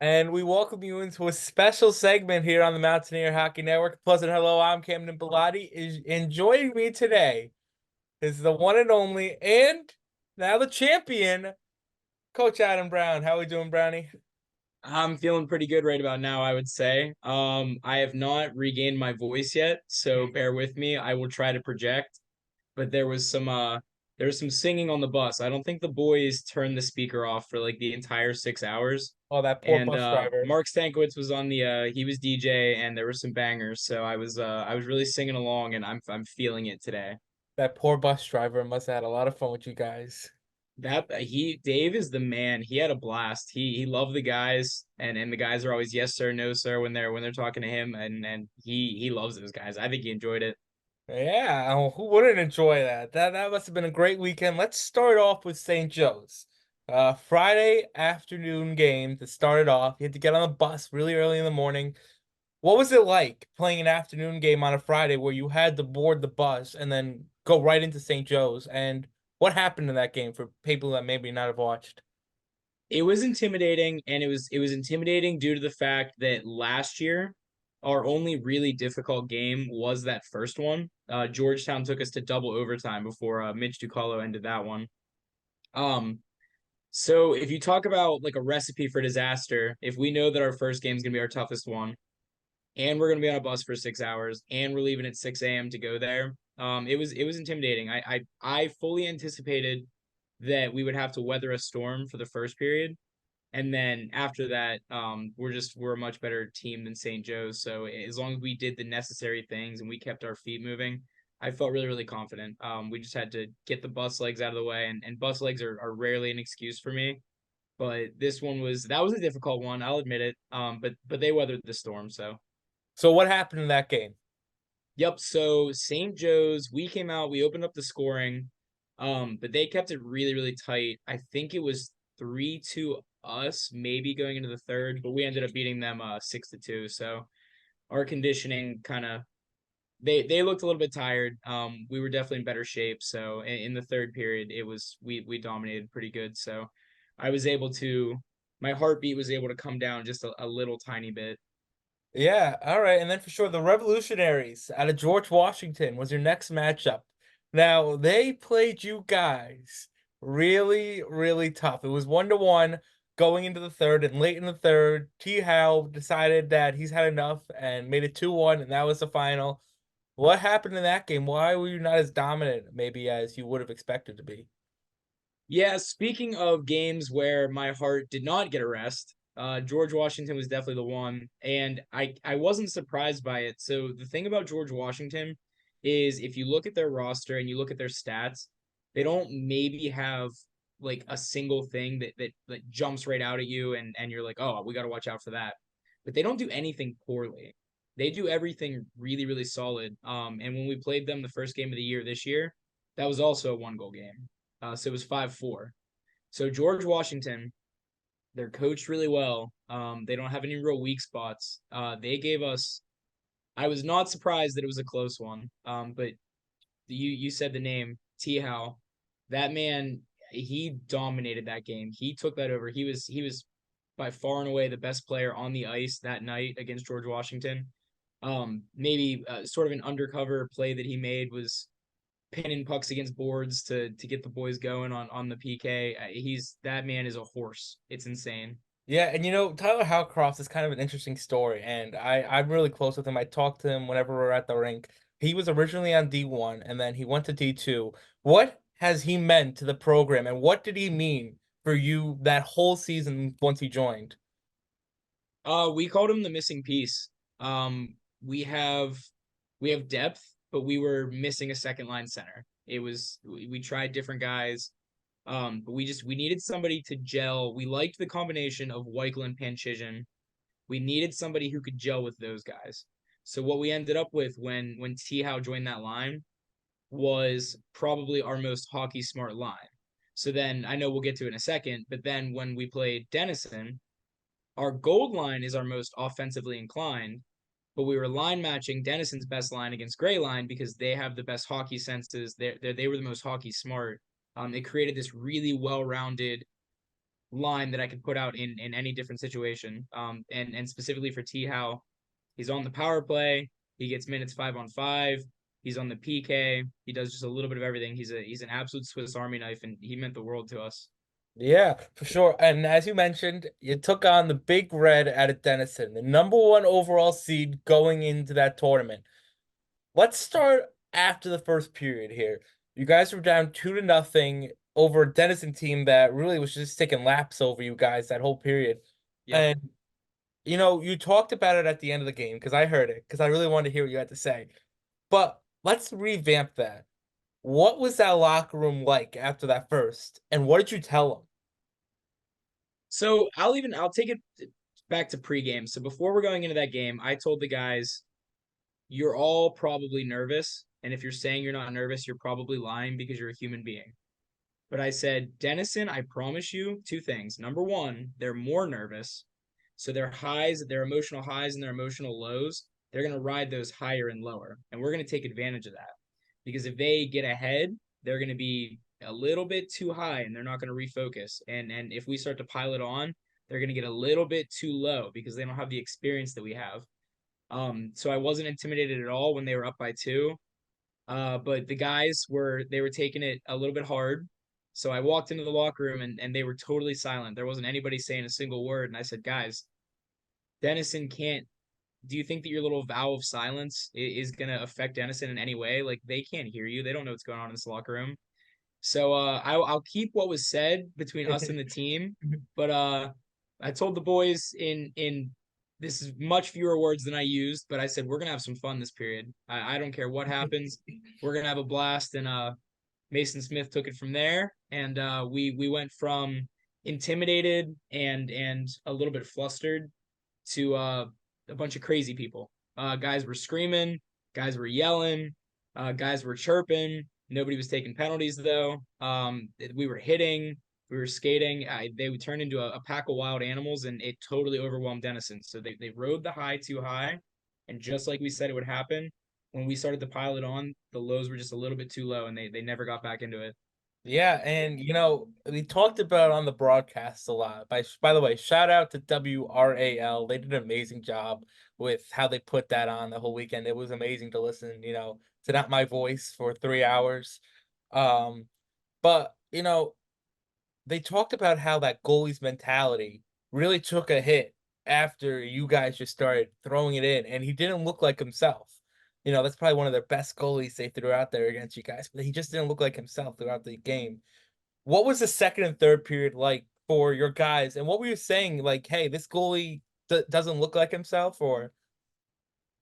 And we welcome you into a special segment here on the Mountaineer Hockey Network. Pleasant hello, I'm Camden Bellotti. Joining me today is the one and only, and now the champion, Coach Adam Brown. How we doing, Brownie? I'm feeling pretty good right about now, I would say. I have not regained my voice yet, so bear with me. I will try to project, but there was some singing on the bus. I don't think the boys turned the speaker off for like the entire 6 hours. Oh, that poor And bus driver. Mark Stankiewicz was on he was DJ and there were some bangers, so I was really singing along and I'm feeling it today. That poor bus driver must have had a lot of fun with you guys. That he Dave is the man. He had a blast. He loved the guys, and the guys are always yes sir, no sir when they're talking to him, and he loves those guys. I think he enjoyed it. Yeah, who wouldn't enjoy that? That must have been a great weekend. Let's start off with St. Joe's. Friday afternoon game to start it off. You had to get on the bus really early in the morning. What was it like playing an afternoon game on a Friday where you had to board the bus and then go right into St. Joe's? And what happened in that game for people that maybe not have watched? It was intimidating, and it was intimidating due to the fact that last year our only really difficult game was that first one. Georgetown took us to double overtime before Mitch Ducalo ended that one. Um, so if you talk about like a recipe for disaster, if we know that our first game is gonna be our toughest one, and we're gonna be on a bus for 6 hours, and we're leaving at 6 a.m. to go there. It was intimidating. I fully anticipated that we would have to weather a storm for the first period, and then after that, we're a much better team than St. Joe's. So as long as we did the necessary things and we kept our feet moving, I felt really confident. We just had to get the bus legs out of the way, and bus legs are rarely an excuse for me. But this one was a difficult one. I'll admit it. But they weathered the storm. So So what happened in that game? yep. So St. Joe's, we came out, we opened up the scoring, but they kept it really tight. I think it was 3-2 us, maybe going into the third, but we ended up beating them 6-2. So our conditioning kind of they looked a little bit tired. We were definitely in better shape. So in the third period, it was we dominated pretty good. So I was able to my heartbeat was able to come down just a little tiny bit. Yeah, all right. And then for sure, the Revolutionaries out of George Washington was your next matchup. Now, they played you guys really tough. It was 1-1 going into the third, and late in the third, T. Howe decided that he's had enough and made it 2-1, and that was the final. What happened in that game? Why were you not as dominant, maybe, as you would have expected to be? Yeah, speaking of games where my heart did not get a rest, George Washington was definitely the one, and I wasn't surprised by it. So the thing about George Washington is if you look at their roster and you look at their stats, they don't maybe have like a single thing that jumps right out at you and you're like, oh, we got to watch out for that. But they don't do anything poorly. They do everything really solid. And when we played them the first game of the year this year, that was also a 1 goal game. So it was 5-4. So George Washington, they're coached really well. They don't have any real weak spots. They gave us. I was not surprised that it was a close one. But you said the name T. Howe. That man, he dominated that game. He took that over. He was by far and away the best player on the ice that night against George Washington. Maybe sort of an undercover play that he made was pinning pucks against boards to get the boys going on the PK. He's that man is a horse. It's insane. Yeah, and Tyler Howcroft is kind of an interesting story, and I'm really close with him. I talk to him whenever we're at the rink. He was originally on D1 and then he went to D2. What has he meant to the program and what did he mean for you that whole season once he joined? We called him the missing piece. Um, we have we have depth, but we were missing a second line center. We tried different guys. But we needed somebody to gel. We liked the combination of Weichel and Panchizin. We needed somebody who could gel with those guys. So what we ended up with when T Howe joined that line was probably our most hockey smart line. So then I know we'll get to it in a second, but then when we played Denison, our gold line is our most offensively inclined, but we were line matching Denison's best line against Gray line because they have the best hockey senses. They were the most hockey smart. It created this really well rounded line that I could put out in any different situation. And specifically for T How, he's on the power play. He gets minutes 5-on-5. He's on the PK. He does just a little bit of everything. He's an absolute Swiss Army knife, and he meant the world to us. Yeah, for sure. And as you mentioned, you took on the Big Red out of Denison, the number one overall seed going into that tournament. Let's start after the first period here. You guys were down 2-0 over a Denison team that really was just taking laps over you guys that whole period. Yep. And you talked about it at the end of the game because I heard it because I really wanted to hear what you had to say. But let's revamp that. What was that locker room like after that first? And what did you tell them? So I'll take it back to pregame. So before we're going into that game, I told the guys, you're all probably nervous. And if you're saying you're not nervous, you're probably lying because you're a human being. But I said, Denison, I promise you two things. Number one, they're more nervous. So their emotional highs and their emotional lows, they're going to ride those higher and lower. And we're going to take advantage of that. Because if they get ahead, they're going to be a little bit too high and they're not going to refocus. And if we start to pile it on, they're going to get a little bit too low because they don't have the experience that we have. So I wasn't intimidated at all when they were up by two. But the guys were taking it a little bit hard. So I walked into the locker room and they were totally silent. There wasn't anybody saying a single word. And I said, guys, Denison can't. Do you think that your little vow of silence is going to affect Denison in any way? Like they can't hear you. They don't know what's going on in this locker room. So I'll keep what was said between us and the team, but I told the boys in this is much fewer words than I used, but I said we're gonna have some fun this period. I don't care what happens, we're gonna have a blast. And Mason Smith took it from there, and we went from intimidated and a little bit flustered to a bunch of crazy people. Guys were screaming, guys were yelling, guys were chirping. Nobody was taking penalties though. We were hitting, we were skating. They would turn into a pack of wild animals, and it totally overwhelmed Denison. So they rode the high too high, and just like we said it would happen, when we started to pile it on, the lows were just a little bit too low, and they never got back into it. Yeah, and we talked about it on the broadcast a lot. By the way, shout out to WRAL. They did an amazing job with how they put that on the whole weekend. It was amazing to listen, to not my voice for 3 hours. Um, but they talked about how that goalie's mentality really took a hit after you guys just started throwing it in, and he didn't look like himself. That's probably one of their best goalies they threw out there against you guys, but he just didn't look like himself throughout the game. What was the second and third period like for your guys? And what were you saying? Like, hey, this goalie doesn't look like himself, or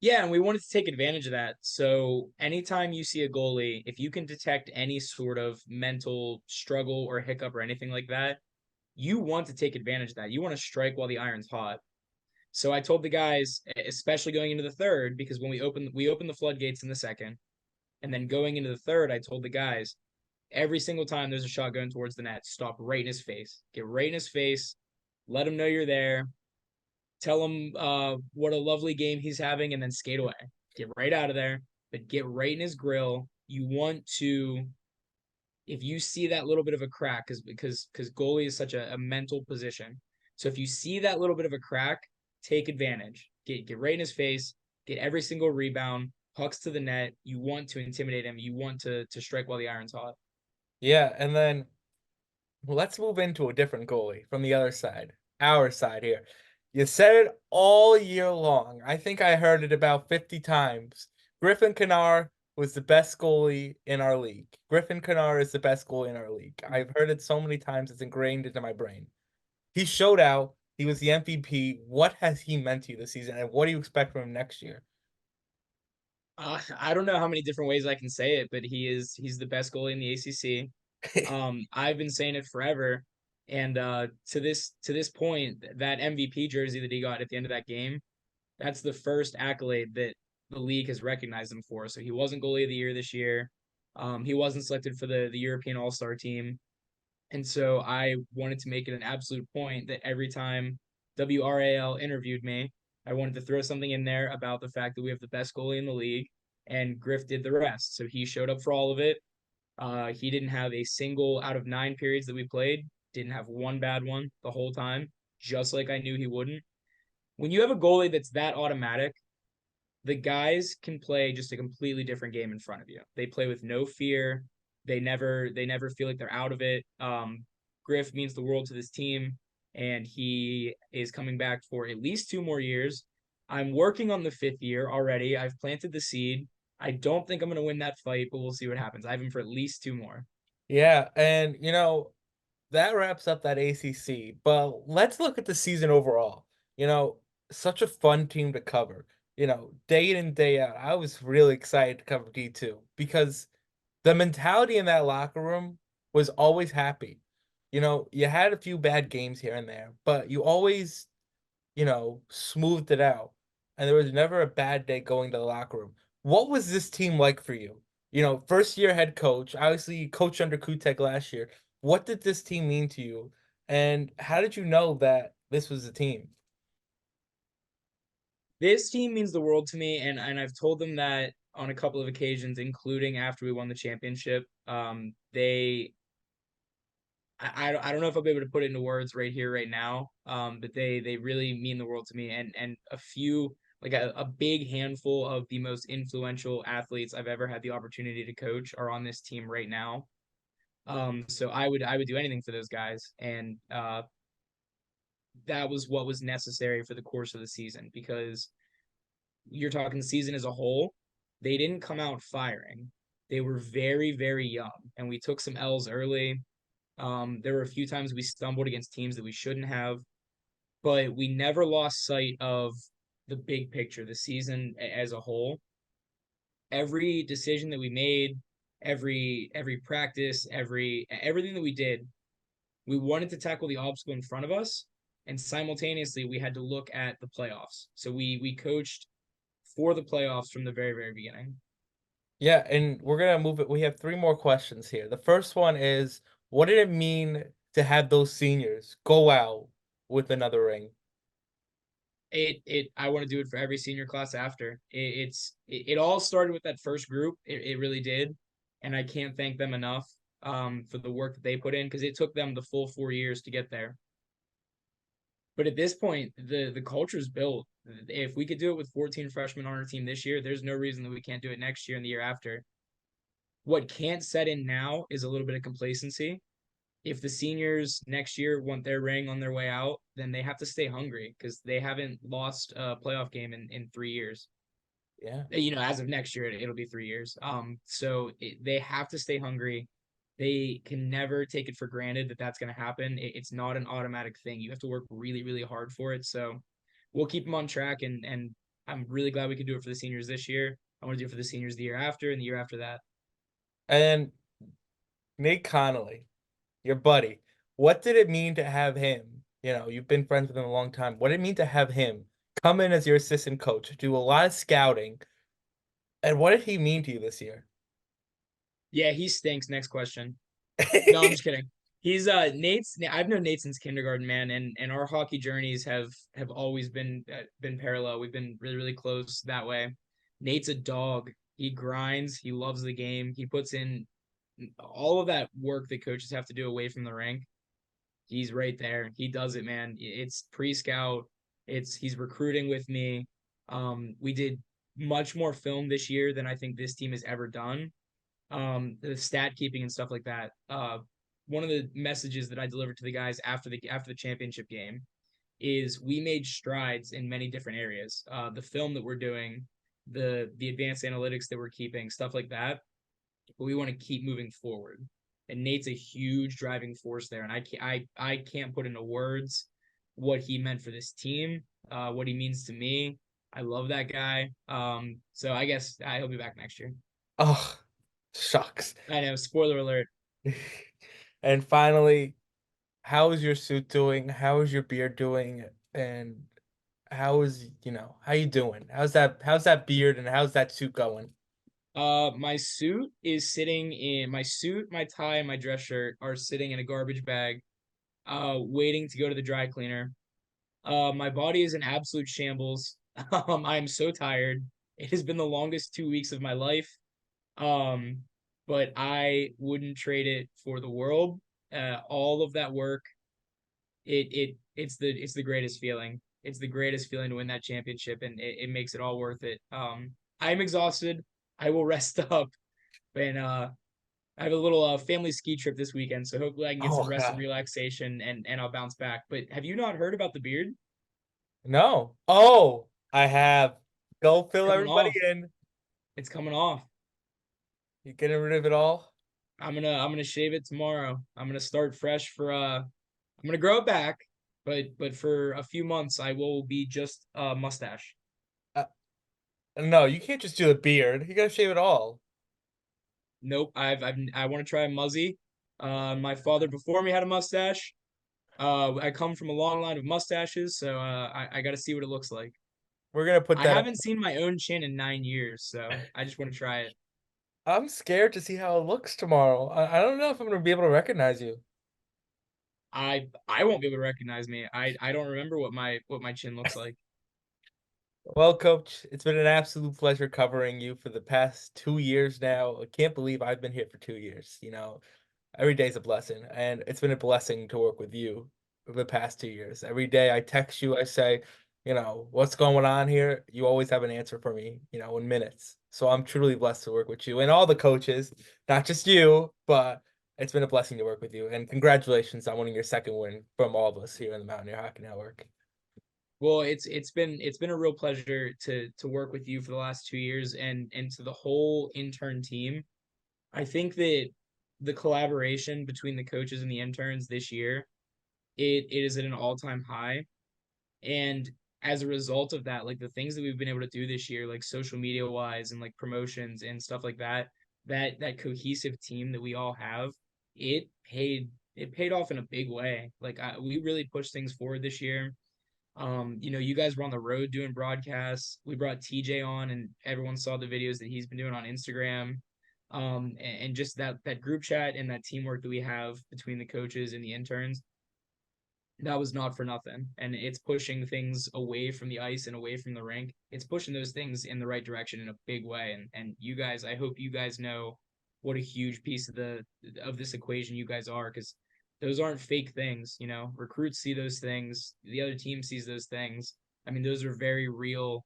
Yeah, and we wanted to take advantage of that. So anytime you see a goalie, if you can detect any sort of mental struggle or hiccup or anything like that, you want to take advantage of that. You want to strike while the iron's hot. So I told the guys, especially going into the third, because when we opened the floodgates in the second, and then going into the third, I told the guys, every single time there's a shot going towards the net, stop right in his face. Get right in his face, let him know you're there, tell him what a lovely game he's having, and then skate away. Get right out of there, but get right in his grill. You want to, if you see that little bit of a crack, because goalie is such a mental position. So if you see that little bit of a crack, take advantage. Get right in his face. Get every single rebound. Pucks to the net. You want to intimidate him. You want to strike while the iron's hot. yeah? And then let's move into a different goalie from the other side, our side here. You said it all year long. I think I heard it about 50 times. Griffin Kennard was the best goalie in our league. Griffin Kennard is the best goalie in our league. I've heard it so many times, it's ingrained into my brain. He showed out. He was the MVP. What has he meant to you this season, and what do you expect from him next year? I don't know how many different ways I can say it, but he's the best goalie in the ACC. I've been saying it forever, and to this point, that MVP jersey that he got at the end of that game, that's the first accolade that the league has recognized him for. So he wasn't goalie of the year this year. He wasn't selected for the European All Star team, and so I wanted to make it an absolute point that every time WRAL interviewed me, I wanted to throw something in there about the fact that we have the best goalie in the league, and Griff did the rest. So he showed up for all of it. He didn't have a single out of 9 periods that we played. Didn't have one bad one the whole time, just like I knew he wouldn't. When you have a goalie that's that automatic, the guys can play just a completely different game in front of you. They play with no fear. They never feel like they're out of it. Griff means the world to this team, and he is coming back for at least 2 more years. I'm working on the 5th year already. I've planted the seed. I don't think I'm going to win that fight, but we'll see what happens. I have him for at least 2 more. Yeah, and that wraps up that ACC. But let's look at the season overall. You know, such a fun team to cover. Day in and day out. I was really excited to cover D2 because the mentality in that locker room was always happy. You had a few bad games here and there, but you always, smoothed it out. And there was never a bad day going to the locker room. What was this team like for you? First year head coach, obviously you coached under Kutek last year. What did this team mean to you? And how did you know that this was the team? This team means the world to me, and I've told them that on a couple of occasions, including after we won the championship. They I don't know if I'll be able to put it into words right here, right now. But they really mean the world to me, and a few like a big handful of the most influential athletes I've ever had the opportunity to coach are on this team right now. So I would do anything for those guys, and that was what was necessary for the course of the season because you're talking the season as a whole. They didn't come out firing. They were very, very young, and we took some L's early. There were a few times we stumbled against teams that we shouldn't have, but we never lost sight of the big picture, the season as a whole. Every decision that we made, every practice, everything that we did, we wanted to tackle the obstacle in front of us, and simultaneously we had to look at the playoffs. So we coached for the playoffs from the very, very beginning. Yeah, and we're gonna move it. We have three more questions here. The first one is, what did it mean to have those seniors go out with another ring? It I want to do it for every senior class after. It all started with that first group. It really did, and I can't thank them enough for the work that they put in because it took them the full 4 years to get there. But at this point, the culture's built. If we could do it with 14 freshmen on our team this year, there's no reason that we can't do it next year and the year after. What can't set in now is a little bit of complacency. If the seniors next year want their ring on their way out, then they have to stay hungry because they haven't lost a playoff game in 3 years. Yeah. As of next year, it'll be 3 years. They have to stay hungry. They can never take it for granted that that's going to happen. It's not an automatic thing. You have to work really, really hard for it. So we'll keep them on track, and I'm really glad we could do it for the seniors this year. I want to do it for the seniors the year after and the year after that. And Nate Connolly, your buddy, what did it mean to have him? You've been friends with him a long time. What did it mean to have him come in as your assistant coach, do a lot of scouting, and what did he mean to you this year? Yeah, he stinks. Next question. No, I'm just kidding. He's Nate's. I've known Nate since kindergarten, man, and our hockey journeys have always been parallel. We've been really, really close that way. Nate's a dog. He grinds. He loves the game. He puts in all of that work that coaches have to do away from the rink. He's right there. He does it, man. It's pre-scout. He's recruiting with me. We did much more film this year than I think this team has ever done. The stat keeping and stuff like that. One of the messages that I delivered to the guys after the championship game is we made strides in many different areas. The film that we're doing, the advanced analytics that we're keeping, stuff like that. But we want to keep moving forward. And Nate's a huge driving force there, and I can't put into words what he meant for this team, what he means to me. I love that guy. So I guess he'll be back next year. Oh, shucks. I know. Spoiler alert. And finally, how is your suit doing? How is your beard doing? And how you doing? How's that beard and how's that suit going? My suit is sitting in my suit, my tie, and my dress shirt are sitting in a garbage bag, waiting to go to the dry cleaner. My body is in absolute shambles. I'm so tired. It has been the longest 2 weeks of my life. Um, but I wouldn't trade it for the world. all of that work, it's the greatest feeling. It's the greatest feeling to win that championship, and it makes it all worth it. I'm exhausted. I will rest up, and I have a little family ski trip this weekend, so hopefully I can get some Oh rest and God. relaxation, and I'll bounce back. But have you not heard about the beard? No. Oh, I have. Go It's fill coming everybody off. in. It's coming off. You getting rid of it all? I'm gonna shave it tomorrow. I'm gonna start fresh for I'm gonna grow it back, but for a few months I will be just a mustache. Uh, no, you can't just do the beard. You gotta shave it all. Nope, I want to try a muzzy. My father before me had a mustache. I come from a long line of mustaches, so I got to see what it looks like. We're gonna put I that up. haven't seen my own chin in 9 years, so I just want to try it. I'm scared to see how it looks tomorrow. I don't know if I'm gonna be able to recognize you. I won't be able to recognize me. I don't remember what my chin looks like. Well, Coach, it's been an absolute pleasure covering you for the past 2 years now. I can't believe I've been here for 2 years. Every day's a blessing, and it's been a blessing to work with you for the past 2 years. Every day I text you, I say, what's going on here? You always have an answer for me, in minutes. So I'm truly blessed to work with you and all the coaches, not just you, but it's been a blessing to work with you. And congratulations on winning your second win from all of us here in the Mountaineer Hockey Network. Well, it's been a real pleasure to work with you for the last 2 years and to the whole intern team. I think that the collaboration between the coaches and the interns this year, it is at an all-time high. And as a result of that, like the things that we've been able to do this year, like social media wise and like promotions and stuff like that, that cohesive team that we all have, it paid off in a big way. Like we really pushed things forward this year. You guys were on the road doing broadcasts. We brought TJ on, and everyone saw the videos that he's been doing on Instagram. And just that group chat and that teamwork that we have between the coaches and the interns, that was not for nothing. And it's pushing things away from the ice and away from the rink. It's pushing those things in the right direction in a big way. And you guys, I hope you guys know what a huge piece of this equation you guys are, because those aren't fake things. Recruits see those things, the other team sees those things. I mean, those are very real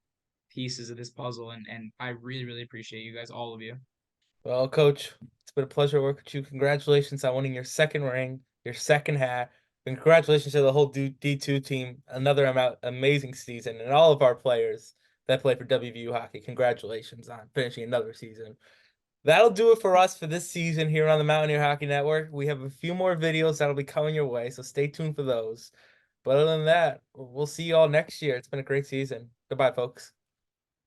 pieces of this puzzle, and I really, really appreciate you guys, all of you. Well, Coach, it's been a pleasure to work with you. Congratulations on winning your second ring, your second hat. And congratulations to the whole D2 team. Another amazing season. And all of our players that play for WVU hockey. Congratulations on finishing another season. That'll do it for us for this season here on the Mountaineer Hockey Network. We have a few more videos that'll be coming your way, so stay tuned for those. But other than that, we'll see you all next year. It's been a great season. Goodbye, folks.